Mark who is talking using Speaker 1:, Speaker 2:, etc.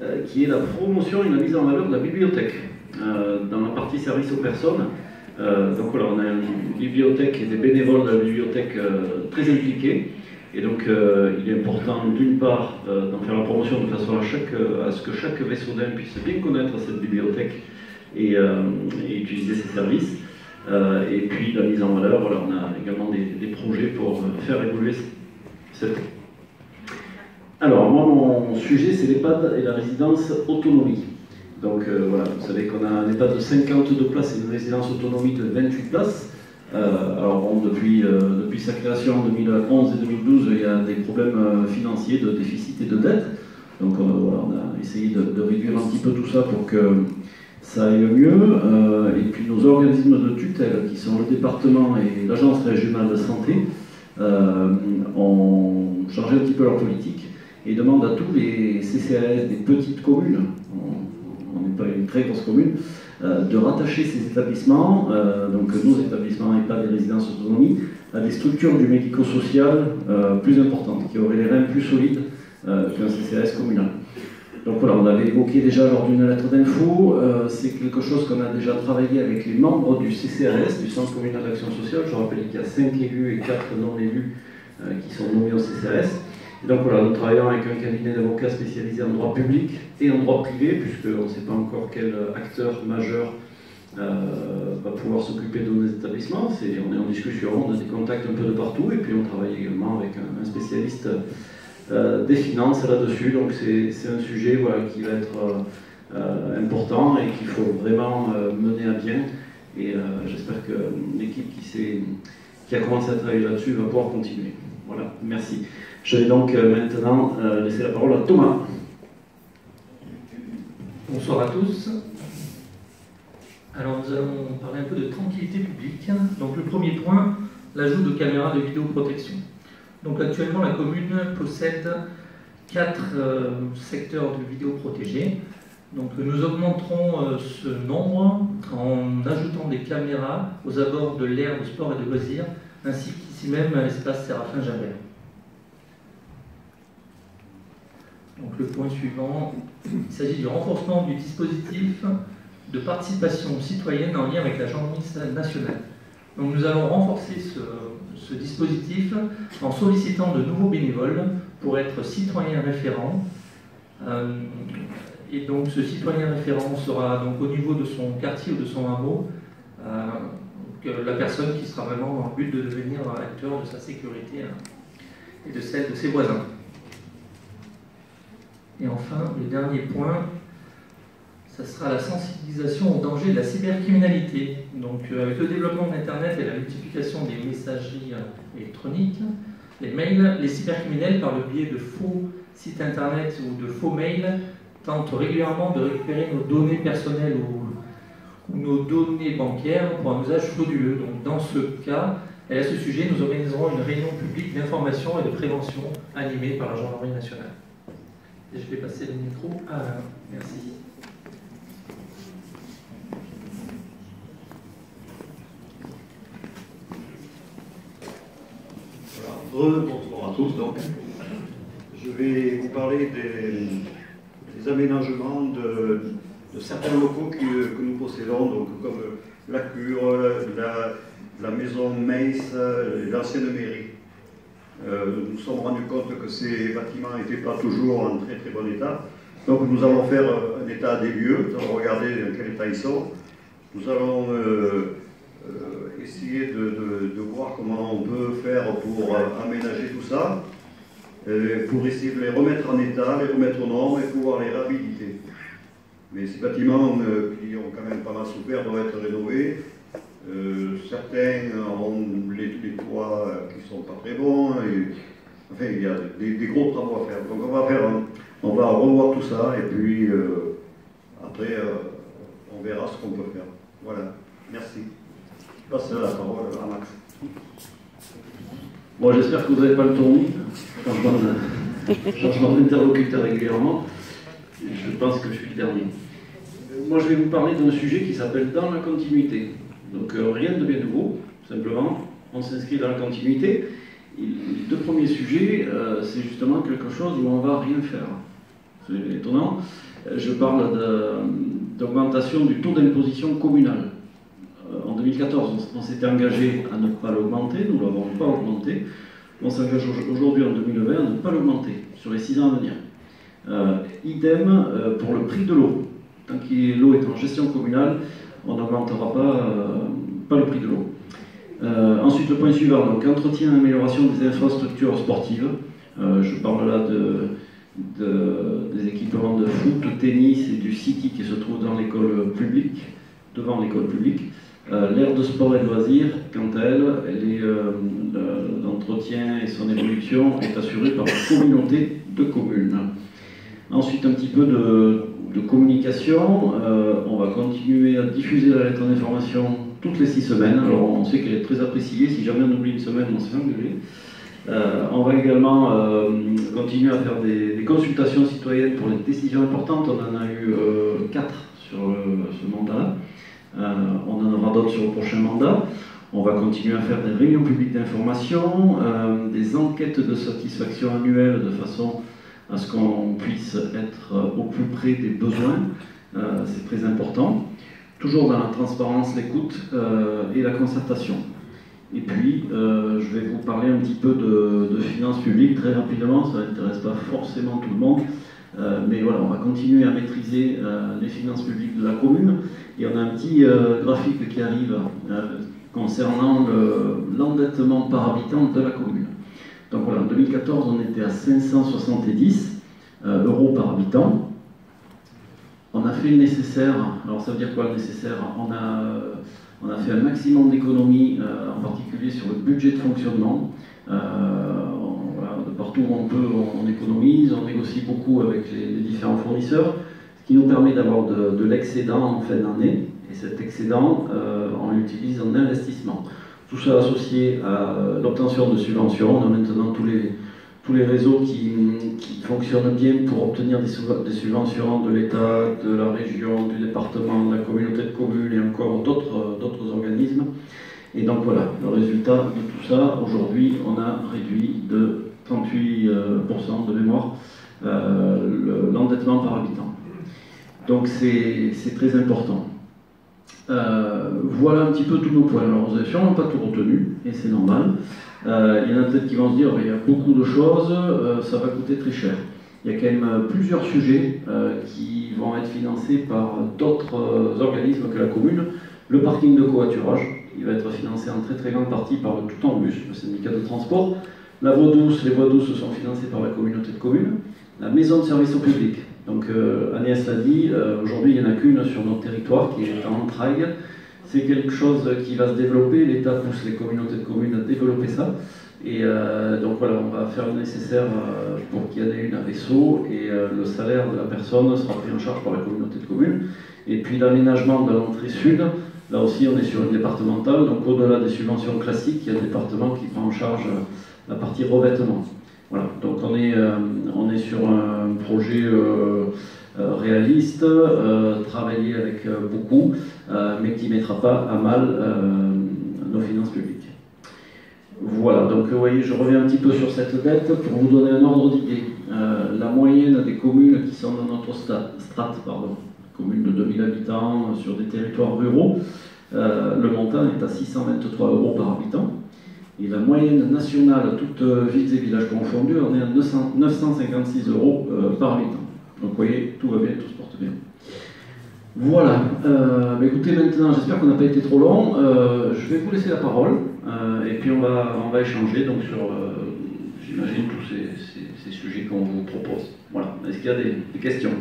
Speaker 1: qui est la promotion et la mise en valeur de la bibliothèque dans la partie service aux personnes. Donc voilà, on a une bibliothèque et des bénévoles de la bibliothèque très impliqués. Et donc il est important d'une part d'en faire la promotion de façon à ce que chaque Vaisseaudain puisse bien connaître cette bibliothèque et utiliser ses services. Et puis la mise en valeur, voilà, on a également des projets pour faire évoluer cette. Alors moi mon sujet c'est l'EHPAD et la résidence autonomie. Donc voilà, vous savez qu'on a un EHPAD de 52 places et une résidence autonomie de 28 places. Alors bon, depuis sa création en 2011 et 2012, il y a des problèmes financiers, de déficit et de dette. Donc voilà, on a essayé de réduire un petit peu tout ça pour que ça aille mieux. Et puis nos organismes de tutelle, qui sont le département et l'agence régionale de santé, ont changé un petit peu leur politique et demandent à tous les CCAS des petites communes, on n'est pas une très grosse commune, de rattacher ces établissements, donc nos établissements et pas des résidences autonomie, à des structures du médico-social plus importantes, qui auraient les reins plus solides qu'un CCAS communal. Donc voilà, on l'avait évoqué déjà lors d'une lettre d'info, c'est quelque chose qu'on a déjà travaillé avec les membres du CCAS, du Centre communal d'action sociale. Je rappelle qu'il y a 5 élus et 4 non-élus qui sont nommés au CCAS. Et donc voilà, nous travaillons avec un cabinet d'avocats spécialisé en droit public et en droit privé, puisqu'on ne sait pas encore quel acteur majeur va pouvoir s'occuper de nos établissements. On est en discussion, on a des contacts un peu de partout, et puis on travaille également avec un spécialiste des finances là-dessus. Donc c'est un sujet voilà, qui va être important et qu'il faut vraiment mener à bien. Et j'espère que l'équipe qui a commencé à travailler là-dessus va pouvoir continuer. Voilà, merci. Je vais donc maintenant laisser la parole à Thomas.
Speaker 2: Bonsoir à tous. Alors nous allons parler un peu de tranquillité publique. Donc le premier point, l'ajout de caméras de vidéoprotection. Donc actuellement la commune possède 4 secteurs de vidéoprotégés. Donc nous augmenterons ce nombre en ajoutant des caméras aux abords de l'aire de sport et de loisirs, ainsi qu'ici même à l'espace Séraphin Javert. Donc le point suivant, il s'agit du renforcement du dispositif de participation citoyenne en lien avec la gendarmerie nationale. Donc nous allons renforcer ce dispositif en sollicitant de nouveaux bénévoles pour être citoyen référent. Et donc ce citoyen référent sera donc au niveau de son quartier ou de son hameau, la personne qui sera vraiment dans le but de devenir acteur de sa sécurité et de celle de ses voisins. Et enfin, le dernier point, ça sera la sensibilisation au danger de la cybercriminalité. Donc avec le développement d'Internet et la multiplication des messageries électroniques, les mails, les cybercriminels, par le biais de faux sites Internet ou de faux mails, tentent régulièrement de récupérer nos données personnelles ou nos données bancaires pour un usage frauduleux. Donc dans ce cas, et à ce sujet, nous organiserons une réunion publique d'information et de prévention animée par la gendarmerie nationale. Et je vais passer le micro à Alain. Merci.
Speaker 3: Bonsoir à tous. Donc, je vais vous parler des aménagements de certains locaux que nous possédons, donc comme la cure, la maison Meiss, l'ancienne mairie. Nous nous sommes rendus compte que ces bâtiments n'étaient pas toujours en très très bon état. Donc nous allons faire un état des lieux, nous allons regarder dans quel état ils sont. Nous allons essayer de voir comment on peut faire pour aménager tout ça, pour essayer de les remettre en état, les remettre aux normes et pouvoir les réhabiliter. Mais ces bâtiments qui ont quand même pas mal souffert doivent être rénovés. Certains ont les toits qui ne sont pas très bons. Enfin, il y a des gros travaux à faire. Donc on va revoir tout ça et puis après on verra ce qu'on peut faire. Voilà, merci. Je passe la parole à Max.
Speaker 1: Bon, j'espère que vous n'avez pas le tournis. Changement d'interlocuteur régulièrement. Je pense que je suis le dernier. Moi, je vais vous parler d'un sujet qui s'appelle dans la continuité. Donc rien de bien nouveau, simplement, on s'inscrit dans la continuité. Et les deux premiers sujets, c'est justement quelque chose où on ne va rien faire. c'est étonnant. Je parle d'augmentation du taux d'imposition communale. En 2014, on s'était engagé à ne pas l'augmenter, nous ne l'avons pas augmenté. On s'engage aujourd'hui en 2020 à ne pas l'augmenter sur les 6 ans à venir. Idem pour le prix de l'eau. Tant que l'eau est en gestion communale, on n'augmentera pas le prix de l'eau. Ensuite, le point suivant, donc entretien et amélioration des infrastructures sportives. Je parle là des équipements de foot, de tennis et du City qui se trouve dans l'école publique, devant l'école publique. L'aire de sport et de loisirs, quant à elle, l'entretien et son évolution est assuré par la communauté de communes. Ensuite, un petit peu de communication. On va continuer à diffuser la lettre d'information toutes les 6 semaines. Alors, on sait qu'elle est très appréciée. Si jamais on oublie une semaine, on se fait engueuler. On va également continuer à faire des consultations citoyennes pour les décisions importantes. On en a eu 4 sur ce mandat-là. On en aura d'autres sur le prochain mandat. On va continuer à faire des réunions publiques d'information, des enquêtes de satisfaction annuelles de façon à ce qu'on puisse être au plus près des besoins. C'est très important. Toujours dans la transparence, l'écoute et la concertation. Et puis, je vais vous parler un petit peu de finances publiques très rapidement. Ça n'intéresse pas forcément tout le monde. Mais voilà, on va continuer à maîtriser les finances publiques de la commune. Et on a un petit graphique qui arrive concernant l'endettement par habitant de la commune. Donc voilà, en 2014, on était à 570 euros par habitant. On a fait le nécessaire. Alors ça veut dire quoi le nécessaire? On a fait un maximum d'économies, en particulier sur le budget de fonctionnement. Voilà, de partout où on peut, on économise, on négocie beaucoup avec les différents fournisseurs, ce qui nous permet d'avoir de l'excédent en fin d'année. Et cet excédent, on l'utilise en investissement. Tout ça associé à l'obtention de subventions. On a maintenant tous les réseaux qui fonctionnent bien pour obtenir des subventions de l'État, de la région, du département, de la communauté de communes et encore d'autres organismes. Et donc voilà, le résultat de tout ça, aujourd'hui, on a réduit de 38% de mémoire l'endettement par habitant. Donc c'est très important. Voilà un petit peu tous nos points. Alors vous n'avez sûrement pas tout retenu, et c'est normal. Il y en a peut-être qui vont se dire il y a beaucoup de choses, ça va coûter très cher. Il y a quand même plusieurs sujets qui vont être financés par d'autres organismes que la commune. Le parking de covoiturage, il va être financé en très très grande partie par le Tout en Bus, le syndicat de transport. La voie douce, les voies douces sont financées par la communauté de communes. La maison de service au public. Donc Agnès l'a dit, aujourd'hui il n'y en a qu'une sur notre territoire qui est en traille. C'est quelque chose qui va se développer, l'État pousse les communautés de communes à développer ça. Et donc voilà, on va faire le nécessaire pour qu'il y en ait une à Vaisseau et le salaire de la personne sera pris en charge par la communauté de communes. Et puis l'aménagement de l'entrée sud, là aussi on est sur une départementale, donc au-delà des subventions classiques, il y a un département qui prend en charge la partie revêtement. Voilà, donc on est sur un projet réaliste, travaillé avec beaucoup, mais qui ne mettra pas à mal nos finances publiques. Voilà, donc vous voyez, je reviens un petit peu sur cette dette pour vous donner un ordre d'idée. La moyenne des communes qui sont dans notre strate, communes de 2000 habitants sur des territoires ruraux, le montant est à 623 euros par habitant. Et la moyenne nationale, toutes villes et villages confondus, on est à 956 euros par habitant. Donc vous voyez, tout va bien, tout se porte bien. Voilà. Écoutez, maintenant, j'espère qu'on n'a pas été trop long. Je vais vous laisser la parole et puis on va échanger donc, sur, j'imagine, tous ces sujets qu'on vous propose. Voilà. Est-ce qu'il y a des questions ?